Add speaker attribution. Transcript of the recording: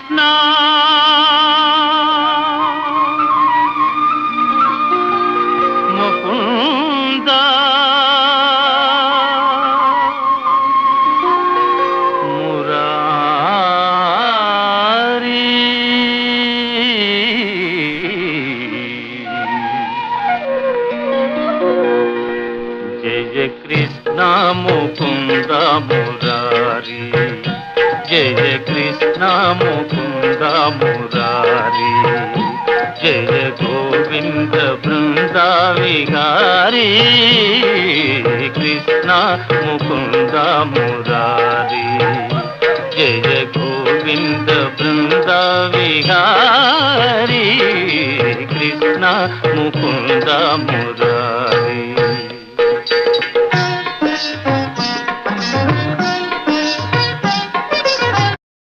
Speaker 1: Krishna Mukunda Murari Jaya Krishna Mukunda Murari Jaya Krishna Mukunda Murari Jaya Govinda Brinda Vihari Krishna Mukunda Murari Jaya Govinda Brinda Vihari Krishna Mukunda Murari